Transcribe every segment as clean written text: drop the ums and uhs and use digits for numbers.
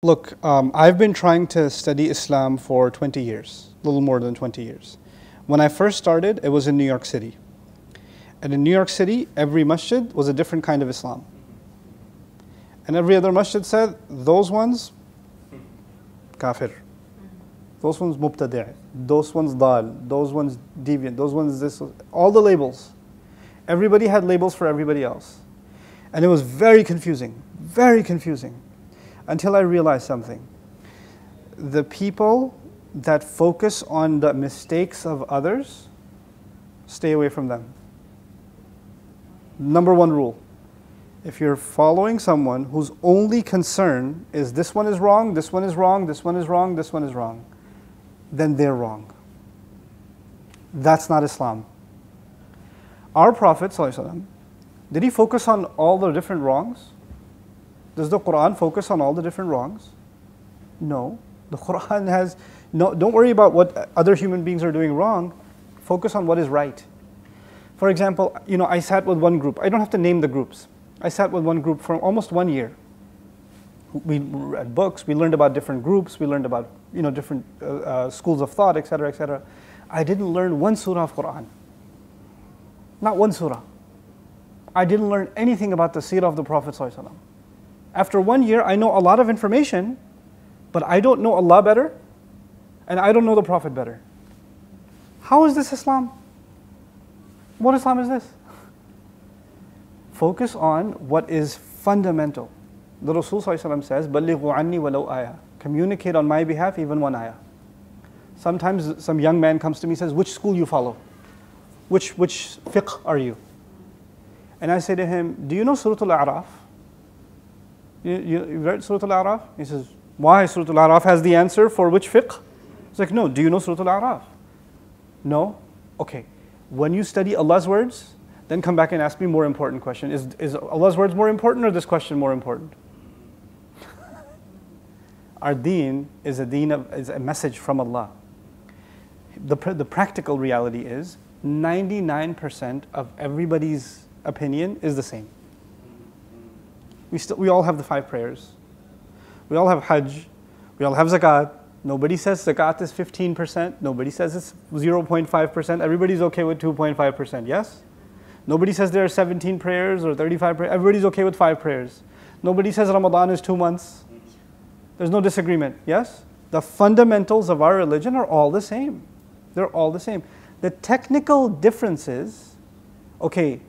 Look, I've been trying to study Islam for 20 years, a little more than 20 years. When I first started, it was in New York City. And in New York City, every masjid was a different kind of Islam. And every other masjid said, those ones, kafir. Those ones mubtadi', those ones dal, those ones deviant, those ones this, all the labels. Everybody had labels for everybody else. And it was very confusing, until I realized something. The people that focus on the mistakes of others, stay away from them. Number one rule. If you're following someone whose only concern is this one is wrong, this one is wrong, this one is wrong, this one is wrong, then they're wrong. That's not Islam. Our Prophet ﷺ, did he focus on all the different wrongs? Does the Quran focus on all the different wrongs? No. The Quran has, no, don't worry about what other human beings are doing wrong. Focus on what is right. For example, I sat with one group. I don't have to name the groups. I sat with one group for almost 1 year. We read books, we learned about different groups, we learned about different schools of thought, etc., etc. I didn't learn one surah of Quran. Not one surah. I didn't learn anything about the seerah of the Prophet ﷺ. After 1 year, I know a lot of information, but I don't know Allah better, and I don't know the Prophet better. How is this Islam? What Islam is this? Focus on what is fundamental. The Rasul ﷺ says, بَلِّغُوا عَنِّي وَلَوْ آيَةً. Communicate on my behalf, even one ayah. Sometimes some young man comes to me and says, which school you follow? Which fiqh are you? And I say to him, do you know Surah Al-A'raf? You read Surah Al-A'raf? He says, why? Surah Al-A'raf has the answer for which fiqh? It's like, no, do you know Surah Al-A'raf? No? Okay. When you study Allah's words, then come back and ask me more important question. Is Allah's words more important or this question more important? Our deen is a message from Allah. The practical reality is 99% of everybody's opinion is the same. We all have the 5 prayers. We all have Hajj. We all have Zakat. Nobody says Zakat is 15%. Nobody says it's 0.5%. Everybody's okay with 2.5%, yes? Nobody says there are 17 prayers or 35 prayers. Everybody's okay with 5 prayers. Nobody says Ramadan is 2 months. There's no disagreement, yes? The fundamentals of our religion are all the same. They're all the same. The technical differences, okay,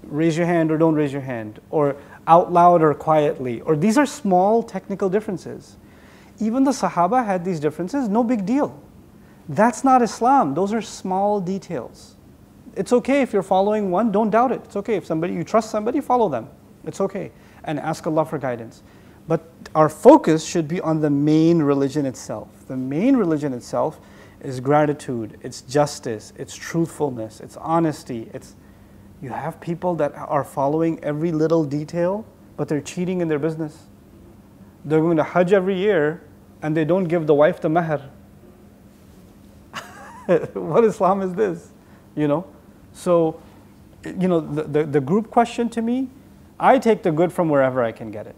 raise your hand or don't raise your hand, or out loud or quietly, or these are small technical differences. Even the Sahaba had these differences, no big deal. That's not Islam. Those are small details. It's okay if you're following one, don't doubt it. It's okay if you trust somebody, follow them. It's okay. And ask Allah for guidance. But our focus should be on the main religion itself. The main religion itself is gratitude, it's justice, it's truthfulness, it's honesty. You have people that are following every little detail, but they're cheating in their business. They're going to Hajj every year, and they don't give the wife the mahr. What Islam is this? So, the group question to me, I take the good from wherever I can get it.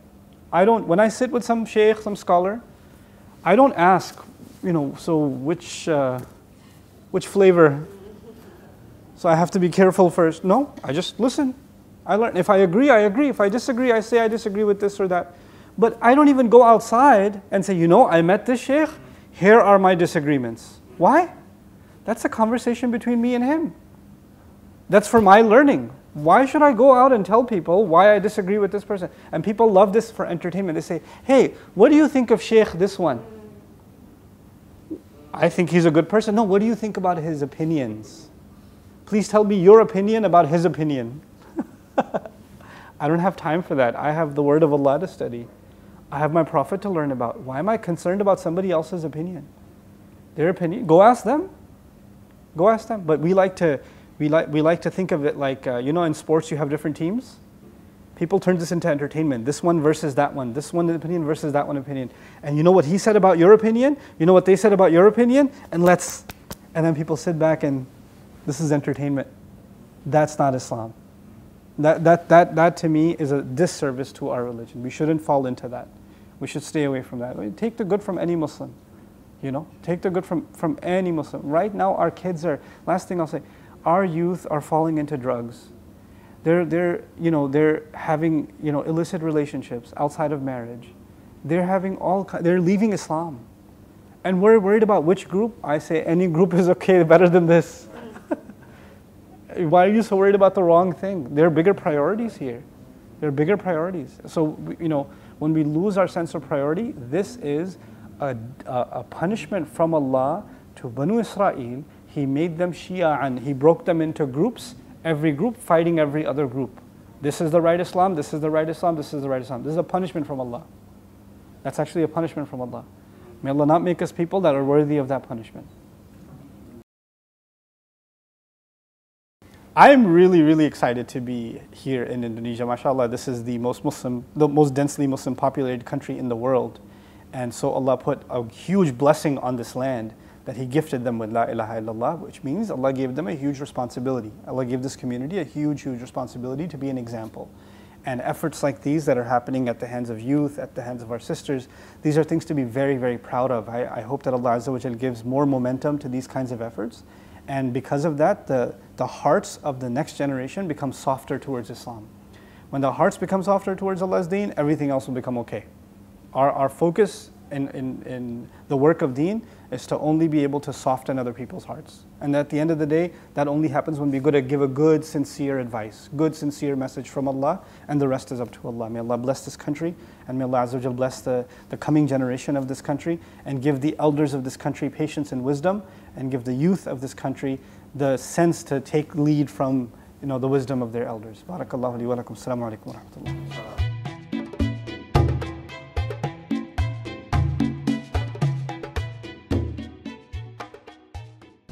When I sit with some sheikh, some scholar, I don't ask, so which flavor? So I have to be careful first. No, I just listen. I learn. If I agree, I agree. If I disagree, I say I disagree with this or that. But I don't even go outside and say, I met this sheikh, here are my disagreements. Why? That's a conversation between me and him. That's for my learning. Why should I go out and tell people why I disagree with this person? And people love this for entertainment. They say, hey, what do you think of Sheikh this one? I think he's a good person. No, what do you think about his opinions? Please tell me your opinion about his opinion. I don't have time for that. I have the word of Allah to study. I have my Prophet to learn about. Why am I concerned about somebody else's opinion? Their opinion, go ask them. Go ask them. But we like to think of it like, in sports you have different teams. People turn this into entertainment. This one versus that one. This one opinion versus that one opinion. And you know what he said about your opinion? You know what they said about your opinion? And then people sit back and this is entertainment. That's not Islam. That to me is a disservice to our religion. We shouldn't fall into that. We should stay away from that. Take the good from any Muslim. You know, take the good from any Muslim. Right now, our kids are, last thing I'll say, our youth are falling into drugs. They're having, illicit relationships outside of marriage. They're leaving Islam. And we're worried about which group. I say any group is okay, better than this. Why are you so worried about the wrong thing? There are bigger priorities here. There are bigger priorities. So, when we lose our sense of priority, this is a punishment from Allah to Banu Israel. He made them Shi'a'an. He broke them into groups, every group fighting every other group. This is the right Islam, this is the right Islam, this is the right Islam. This is a punishment from Allah. That's actually a punishment from Allah. May Allah not make us people that are worthy of that punishment. I'm really, really excited to be here in Indonesia. MashaAllah, this is the most densely Muslim populated country in the world. And so Allah put a huge blessing on this land that He gifted them with La ilaha illallah, which means Allah gave them a huge responsibility. Allah gave this community a huge, huge responsibility to be an example. And efforts like these that are happening at the hands of youth, at the hands of our sisters, these are things to be very, very proud of. I hope that Allah Azza wa Jal gives more momentum to these kinds of efforts. And because of that, the hearts of the next generation become softer towards Islam. When the hearts become softer towards Allah's deen, everything else will become okay. Our focus in the work of deen is to only be able to soften other people's hearts. And at the end of the day, that only happens when we give a good, sincere advice, good, sincere message from Allah, and the rest is up to Allah. May Allah bless this country, and may Allah Azza wa Jal bless the coming generation of this country, and give the elders of this country patience and wisdom, and give the youth of this country the sense to take lead from the wisdom of their elders. Barakallahu li wa lakum. Assalamu alaikum wa rahmatullah.